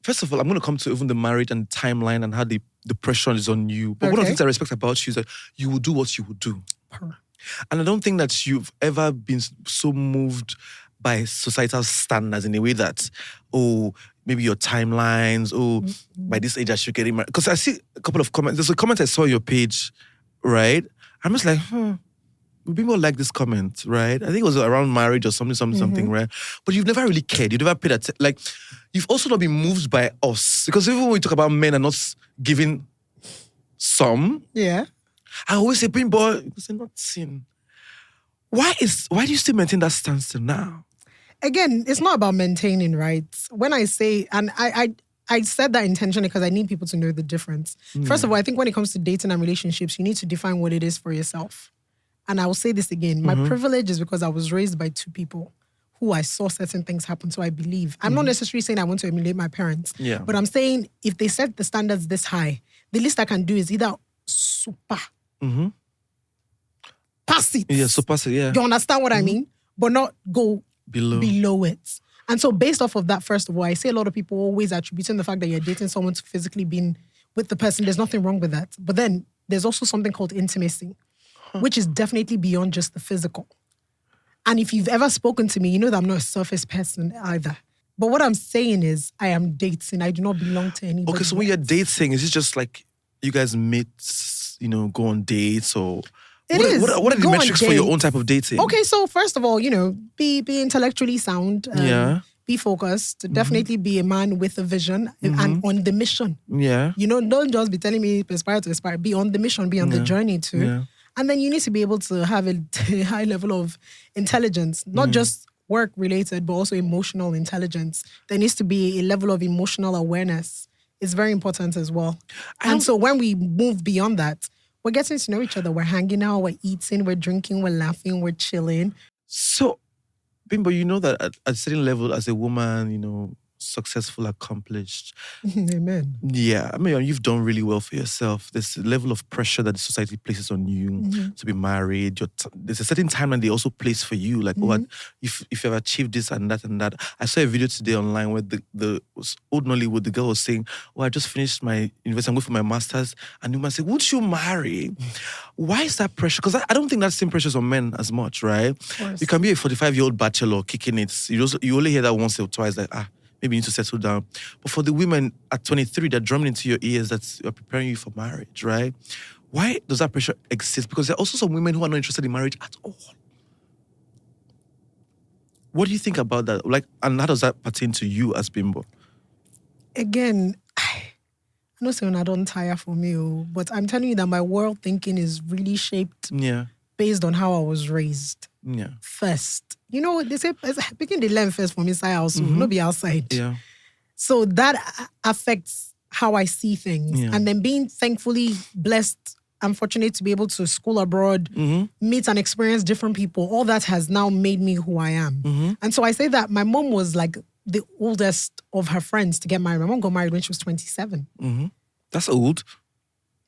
first of all, I'm going to come to even the marriage and timeline and how the pressure is on you. But one of the things I respect about you is that you will do what you will do. And I don't think that you've ever been so moved by societal standards in a way that, maybe your timelines, by this age I should get married. Because I see a couple of comments. There's a comment I saw on your page, right? I'm just like, people like this comment, right? I think it was around marriage or something, right? But you've never really cared. You've never paid attention. Like, you've also not been moved by us. Because even when we talk about men and not giving some, I always say, Abimbola, because they're not sin. Why do you still maintain that stance now? Again, it's not about maintaining, right? When I say, and I said that intentionally because I need people to know the difference. First of all, I think when it comes to dating and relationships, you need to define what it is for yourself. And I will say this again. My privilege is because I was raised by two people who I saw certain things happen, so I believe. I'm not necessarily saying I want to emulate my parents. But I'm saying if they set the standards this high, the least I can do is either super pass it. Yeah, so pass it, yeah. You understand what I mean? But not go below it. And so based off of that, first of all, I say a lot of people always attributing the fact that you're dating someone to physically being with the person. There's nothing wrong with that. But then there's also something called intimacy, which is definitely beyond just the physical. And if you've ever spoken to me, you know that I'm not a surface person either. But what I'm saying is I am dating. I do not belong to anybody. Okay, so when you're dating, is it just like you guys meet, go on dates or... What are the metrics for your own type of dating? Okay, so first of all, be intellectually sound. Be focused. Definitely be a man with a vision and on the mission. Yeah. Don't just be telling me aspire to aspire. Be on the mission, be on the journey too. Yeah. And then you need to be able to have a high level of intelligence, not just work related, but also emotional intelligence. There needs to be a level of emotional awareness. It's very important as well. And so when we move beyond that, we're getting to know each other. We're hanging out, we're eating, we're drinking, we're laughing, we're chilling. So, Bimbo, you know that at a certain level, as a woman, successful, accomplished. Amen. Yeah, I mean, you've done really well for yourself. There's a level of pressure that the society places on you to be married. There's a certain timeline they also place for you. Like, if you've achieved this and that and that. I saw a video today online where the old Nollywood, the girl was saying, I just finished my university, I'm going for my master's. And the woman said, would you marry? Why is that pressure? Because I don't think that same pressure is on men as much, right? You can be a 45-year-old bachelor kicking it. You only hear that once or twice, like, maybe you need to settle down. But for the women at 23, they're drumming into your ears that are preparing you for marriage, right? Why does that pressure exist? Because there are also some women who are not interested in marriage at all. What do you think about that? And how does that pertain to you as Bimbo? Again, I know saying I don't tire for me, but I'm telling you that my world thinking is really shaped based on how I was raised. Yeah. First. They say, picking the lamb first from inside house, not be outside. Yeah. So that affects how I see things. Yeah. And then being thankfully blessed, I'm fortunate to be able to school abroad, meet and experience different people. All that has now made me who I am. And so I say that my mom was like the oldest of her friends to get married. My mom got married when she was 27. That's old.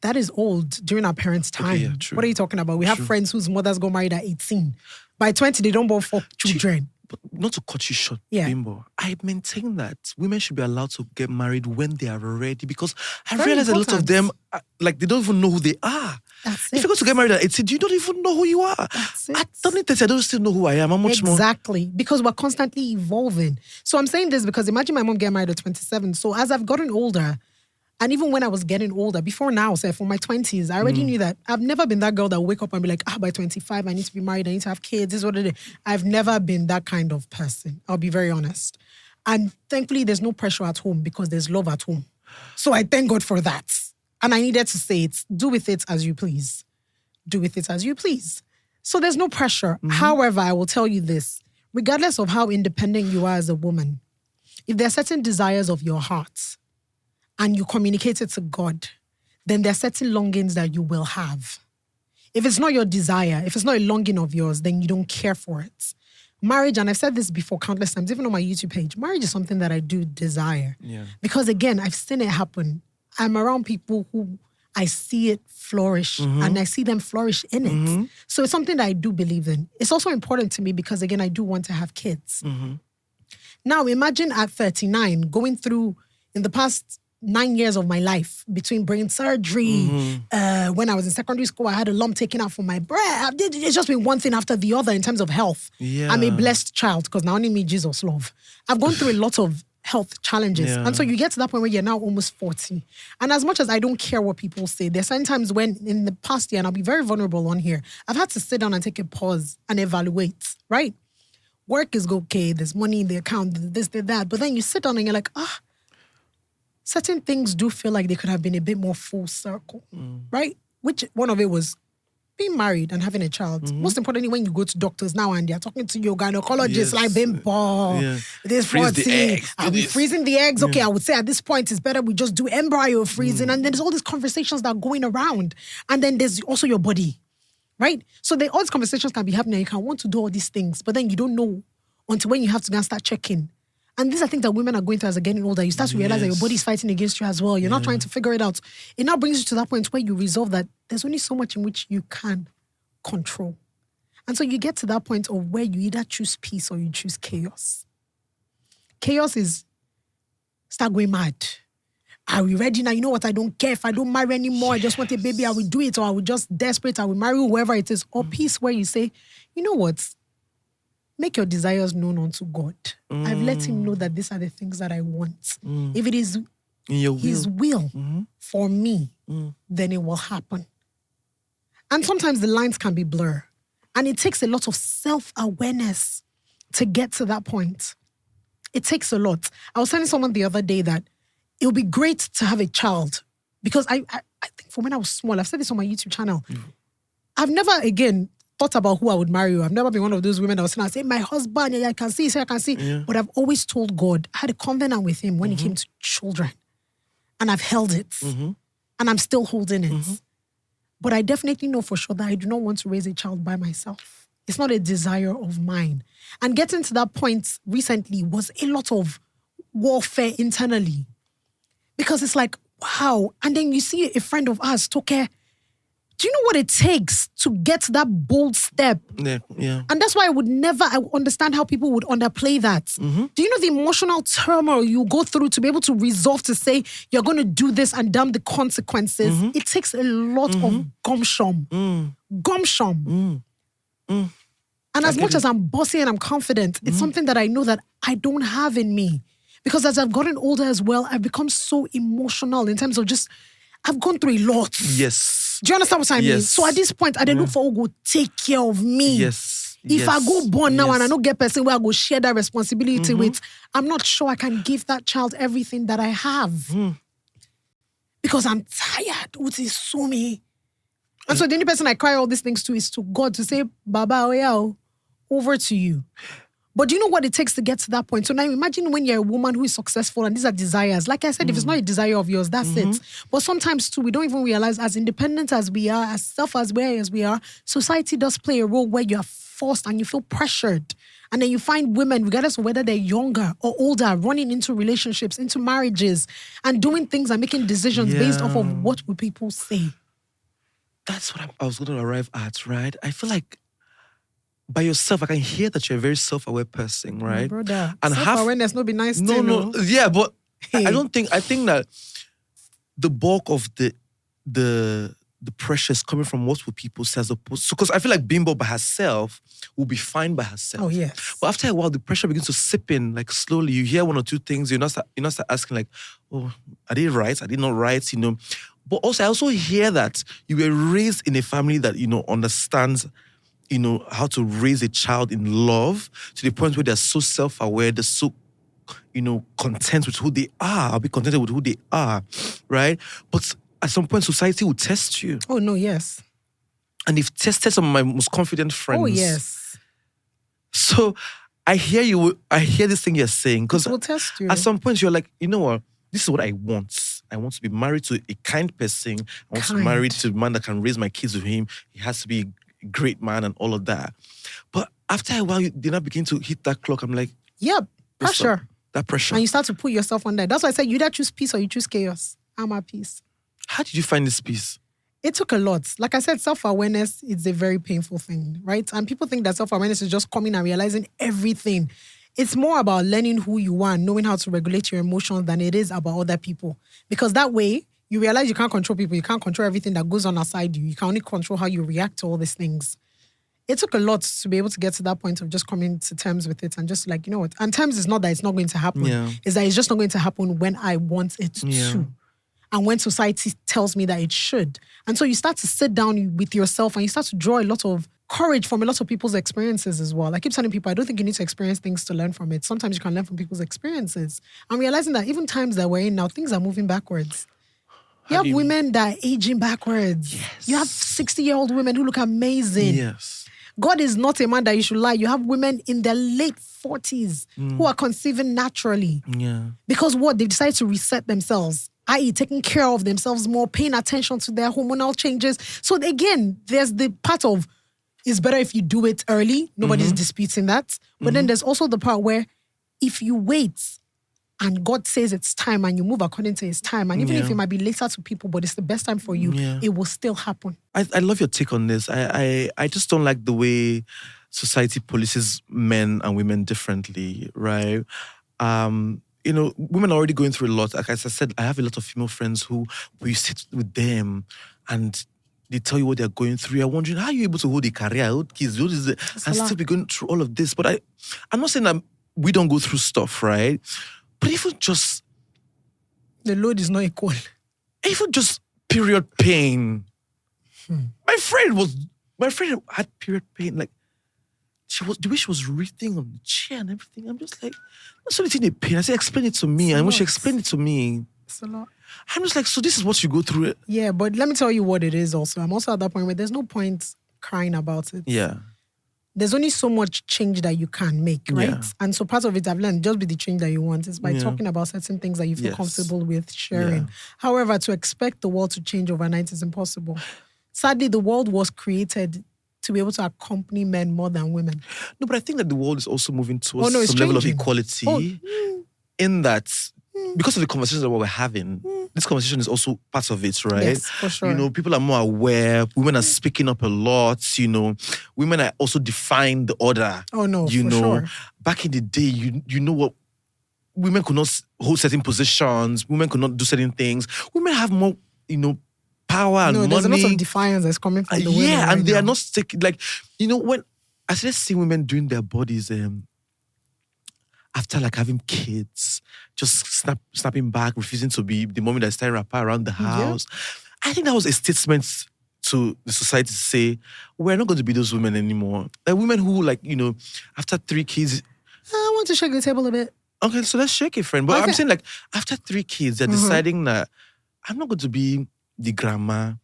That is old during our parents' time. Okay, yeah, what are you talking about? We have friends whose mothers got married at 18. By 20, they don't born 4 children. But not to cut you short, Bimbo. I maintain that women should be allowed to get married when they are ready, because I realize a lot of them, they don't even know who they are. If you go to get married at 18, you don't even know who you are. At 30, I don't still know who I am. How much more? Exactly. Because we're constantly evolving. So I'm saying this because imagine my mom getting married at 27. So as I've gotten older, and even when I was getting older, before now, say for my 20s, I already knew that I've never been that girl that will wake up and be like, by 25, I need to be married, I need to have kids, this is what it is. I've never been that kind of person. I'll be very honest. And thankfully, there's no pressure at home because there's love at home. So I thank God for that. And I needed to say it, do with it as you please. Do with it as you please. So there's no pressure. However, I will tell you this, regardless of how independent you are as a woman, if there are certain desires of your heart, and you communicate it to God, then there are certain longings that you will have. If it's not your desire, if it's not a longing of yours, then you don't care for it. Marriage, and I've said this before countless times, even on my YouTube page, marriage is something that I do desire. Yeah. Because again, I've seen it happen. I'm around people who I see it flourish and I see them flourish in it. So it's something that I do believe in. It's also important to me because again, I do want to have kids. Now imagine at 39, going through in the past 9 years of my life, between brain surgery, when I was in secondary school, I had a lump taken out from my breast. It's just been one thing after the other in terms of health. Yeah. I'm a blessed child because now only me, Jesus love. I've gone through a lot of health challenges. Yeah. And so you get to that point where you're now almost 40. And as much as I don't care what people say, there's sometimes when in the past year, and I'll be very vulnerable on here, I've had to sit down and take a pause and evaluate, right? Work is okay, there's money in the account, this, that. But then you sit down and you're like, certain things do feel like they could have been a bit more full circle, right? Which one of it was being married and having a child. Most importantly, when you go to doctors now and they're talking to your gynecologist like Abimbola, this Freeze the 40, eggs, I'll be freezing the eggs. Okay, I would say at this point it's better we just do embryo freezing. And then there's all these conversations that are going around. And then there's also your body, right? So all these conversations can be happening. You can want to do all these things, but then you don't know until when you have to go and start checking. And these are things that women are going through as they're getting older. You start to realize that your body's fighting against you as well. You're not trying to figure it out. It now brings you to that point where you resolve that there's only so much in which you can control. And so you get to that point of where you either choose peace or you choose chaos. Chaos is start going mad. Are we ready now? You know what? I don't care if I don't marry anymore. I just want a baby. I will do it, or I will just desperate. I will marry whoever it is. Or peace where you say, you know what? Make your desires known unto God. I've let him know that these are the things that I want. If it is in your his will for me, then it will happen. And sometimes the lines can be blurred. And it takes a lot of self-awareness to get to that point. It takes a lot. I was telling someone the other day that it would be great to have a child. Because I think from when I was small, I've said this on my YouTube channel. I've never, again, thought about who I would marry. I've never been one of those women that was saying, my husband, I can see, I can see. Yeah. But I've always told God, I had a covenant with him when it came to children. And I've held it. And I'm still holding it. But I definitely know for sure that I do not want to raise a child by myself. It's not a desire of mine. And getting to that point recently was a lot of warfare internally. Because it's like, wow. And then you see a friend of ours, Toke. Do you know what it takes to get that bold step? Yeah. And that's why I understand how people would underplay that. Do you know the emotional turmoil you go through to be able to resolve to say, you're going to do this and damn the consequences? It takes a lot of gumption. Gumption. And as much as I'm bossy and I'm confident, it's something that I know that I don't have in me. Because as I've gotten older as well, I've become so emotional in terms of I've gone through a lot. Yes. Do you understand what I mean? So at this point, I don't know for who go take care of me. Yes. If I go born now and I don't get person where I go share that responsibility with, I'm not sure I can give that child everything that I have. Because I'm tired. Uti sumi. And so the only person I cry all these things to is to God to say, Baba, over to you. But do you know what it takes to get to that point? So now imagine when you're a woman who is successful and these are desires. Like I said, if it's not a desire of yours, that's it. But sometimes too, we don't even realize as independent as we are, as self-aware as we are, society does play a role where you're forced and you feel pressured. And then you find women, regardless of whether they're younger or older, running into relationships, into marriages, and doing things and making decisions based off of what will people say. That's what I was going to arrive at, right? I feel like by yourself, I can hear that you're a very self-aware person, right? My brother, and self-awareness not be nice No, too, yeah, but I think that the bulk of the pressure is coming from what will people say as opposed to, because I feel like Bimbo by herself will be fine by herself. Oh, yes. But after a while, the pressure begins to sip in, like slowly. You hear one or two things, you're not start asking like, oh, are they right? Are they not right? But also, I also hear that you were raised in a family that, understands how to raise a child in love to the point where they're so self-aware, they're so, content with who they are. I'll be contented with who they are, right? But at some point, society will test you. Oh, no, yes. And they've tested some of my most confident friends. Oh, yes. So I hear this thing you're saying. Because will test you. At some point, you're like, you know what? This is what I want. I want to be married to a kind person. I want to be married to a man that can raise my kids with him. He has to be great man and all of that. But after a while, they now begin to hit that clock. I'm like, yep, pressure. That pressure. And you start to put yourself on that. That's why I said you either choose peace or you choose chaos. I'm at peace. How did you find this peace? It took a lot. Like I said, self-awareness is a very painful thing, right? And people think that self-awareness is just coming and realizing everything. It's more about learning who you are and knowing how to regulate your emotions than it is about other people. Because that way, you realize you can't control people. You can't control everything that goes on outside you. You can only control how you react to all these things. It took a lot to be able to get to that point of just coming to terms with it and just like, you know what? And terms is not that it's not going to happen. Yeah. It's that it's just not going to happen when I want it to. And when society tells me that it should. And so you start to sit down with yourself and you start to draw a lot of courage from a lot of people's experiences as well. I keep telling people, I don't think you need to experience things to learn from it. Sometimes you can learn from people's experiences. I'm realizing that even times that we're in now, things are moving backwards. You have women that are aging backwards. Yes. You have 60-year-old women who look amazing. Yes. God is not a man that you should lie. You have women in their late 40s who are conceiving naturally. Yeah. Because what? They've decided to reset themselves, i.e. taking care of themselves more, paying attention to their hormonal changes. So again, there's the part of, it's better if you do it early. Nobody's disputing that. But then there's also the part where if you wait and God says it's time and you move according to his time, and even if it might be later to people, but it's the best time for you, it will still happen. I love your take on this. I just don't like the way society polices men and women differently, right? You know, women are already going through a lot. Like as I said, I have a lot of female friends who you sit with them and they tell you what they're going through. You're wondering, how are you able to hold a career, hold kids, and still be going through all of this? But I'm not saying that we don't go through stuff, right? But even just... the load is not equal. Even just period pain. My friend had period pain. Like, the way she was breathing on the chair and everything. I'm just like, what's the thing in pain? I said, explain it to me. And when she explained it to me, it's a lot. I'm just like, so this is what you go through. Yeah, but let me tell you what it is also. I'm also at that point where there's no point crying about it. Yeah. There's only so much change that you can make, right? Yeah. And so part of it I've learned, just be the change that you want. It's by talking about certain things that you feel comfortable with sharing. However, to expect the world to change overnight is impossible. Sadly, the world was created to be able to accompany men more than women. No, but I think that the world is also moving towards some changing. level of equality in that, because of the conversations that we're having, this conversation is also part of it, right? Yes, for sure. You know, people are more aware. Women are speaking up a lot. You know, women are also defying the order. Oh no, you for know, sure. back in the day, you know what? Women could not hold certain positions. Women could not do certain things. Women have more, you know, power and money. There's a lot of defiance that's coming from the women. Yeah, and right they now. are not taking, like, you know, when I started seeing women doing their bodies, after like having kids, just snapping back, refusing to be the moment that started rapper around the house. I think that was a statement to the society to say, we're not going to be those women anymore. Like women who, like, you know, after 3 kids. I want to shake the table a bit. Okay, so let's shake it, friend. But Okay. I'm saying, like, after 3 kids, they're deciding that I'm not going to be the grandma.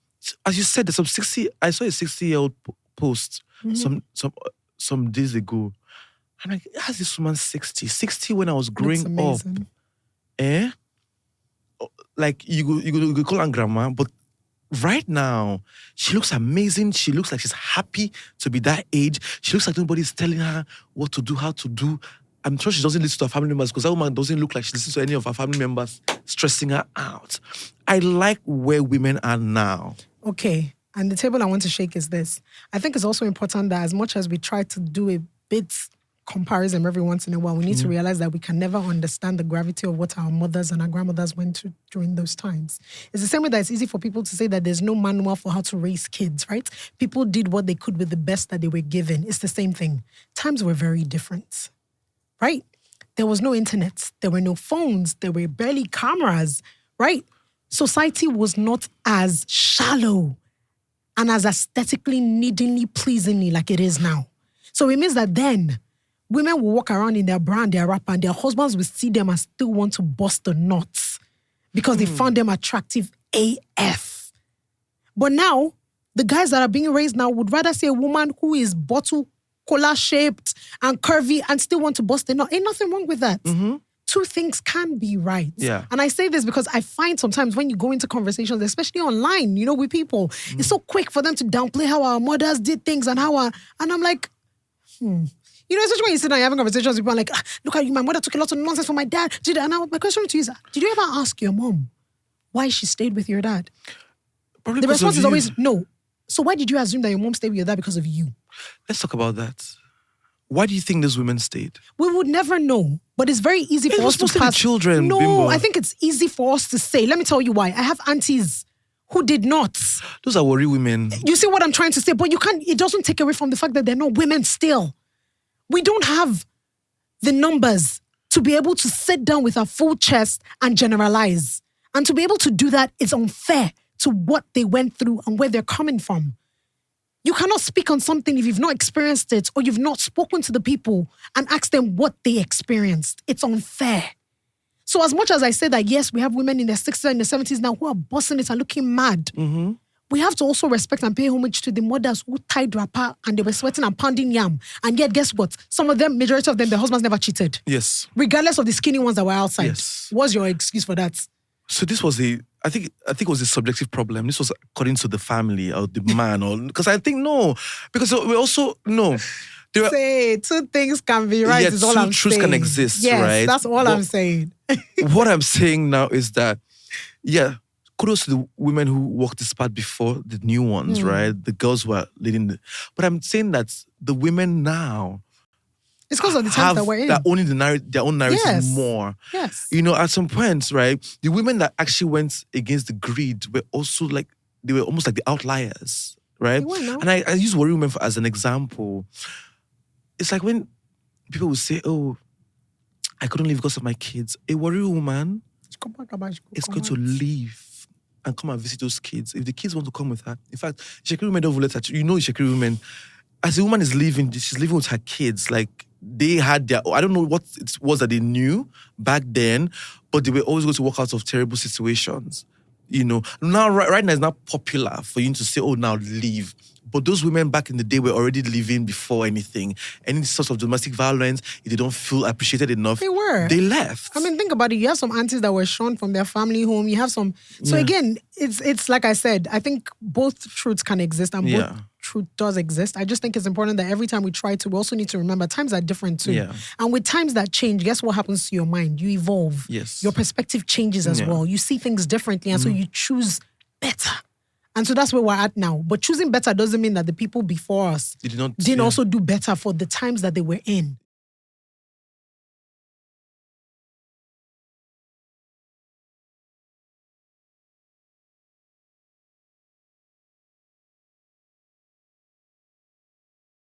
As you said, there's some 60. I saw a 60-year-old post some days ago. I'm like, how's this woman 60? 60 when I was growing up. Like, you call her grandma, but right now, she looks amazing. She looks like she's happy to be that age. She looks like nobody's telling her what to do, how to do. I'm sure she doesn't listen to her family members because that woman doesn't look like she listens to any of her family members stressing her out. I like where women are now. Okay. And the table I want to shake is this. I think it's also important that as much as we try to do a bit comparison every once in a while, we need to realize that we can never understand the gravity of what our mothers and our grandmothers went through during those times. It's the same way that it's easy for people to say that there's no manual for how to raise kids, right? People did what they could with the best that they were given. It's the same thing. Times were very different, right? There was no internet. There were no phones. There were barely cameras, right? Society was not as shallow and as aesthetically, needingly, pleasingly like it is now. So it means that then women will walk around in their brand, their wrapper, and their husbands will see them and still want to bust the nuts because they found them attractive AF. But now, the guys that are being raised now would rather see a woman who is bottle cola shaped and curvy and still want to bust the nut. Ain't nothing wrong with that. Two things can be right. Yeah. And I say this because I find sometimes when you go into conversations, especially online, you know, with people, it's so quick for them to downplay how our mothers did things and and I'm like, You know, especially when you sit down, you're having conversations with people like, look at you, my mother took a lot of nonsense from my dad. My question to you is, did you ever ask your mom why she stayed with your dad? Probably the response is you. always no. So why did you assume that your mom stayed with your dad because of you? Let's talk about that. Why do you think those women stayed? We would never know, but it's very easy for us to mostly pass. The children, no, Bimbo. I think it's easy for us to say. Let me tell you why. I have aunties who did not. Those are worry women. You see what I'm trying to say? But you can't. It doesn't take away from the fact that they're not women still. We don't have the numbers to be able to sit down with our full chest and generalize. And to be able to do that is unfair to what they went through and where they're coming from. You cannot speak on something if you've not experienced it or you've not spoken to the people and asked them what they experienced. It's unfair. So as much as I say that, yes, we have women in their 60s and their 70s now who are bossing it and looking mad, we have to also respect and pay homage to the mothers who tied wrapper and they were sweating and pounding yam. And yet, guess what? Some of them, majority of them, their husbands never cheated. Yes. Regardless of the skinny ones that were outside. Yes. What's your excuse for that? So this was I think it was a subjective problem. This was according to the family or the man, or because I think no, because we also no. Say two things can be right. Is all I'm saying. Two truths can exist, yes, right? That's all I'm saying. What I'm saying now is that, kudos to the women who walked this path before the new ones, right? The girls who are leading but I'm saying that the women now. It's because of the times that we're in. They're owning their own narrative more. Yes. You know, at some points, right, the women that actually went against the greed were also they were almost like the outliers, right? And I use worry women as an example. It's like when people will say, oh, I couldn't leave because of my kids. A worry woman is going to leave and come and visit those kids. If the kids want to come with her. In fact, Shekiri women don't let her. You know Shekiri women, as a woman is leaving, she's living with her kids. Like, they had I don't know what it was that they knew back then, but they were always going to walk out of terrible situations. You know, now, right now, it's not popular for you to say, oh, now leave. But those women back in the day were already living before anything. Any sort of domestic violence, if they don't feel appreciated enough, they left. I mean, think about it. You have some aunties that were shunned from their family home. You have some. So again, it's like I said, I think both truths can exist and both truth does exist. I just think it's important that every time we try to, we also need to remember times are different too. Yeah. And with times that change, guess what happens to your mind? You evolve. Yes. Your perspective changes as well. You see things differently and so you choose better. And so that's where we're at now. But choosing better doesn't mean that the people before us didn't also do better for the times that they were in.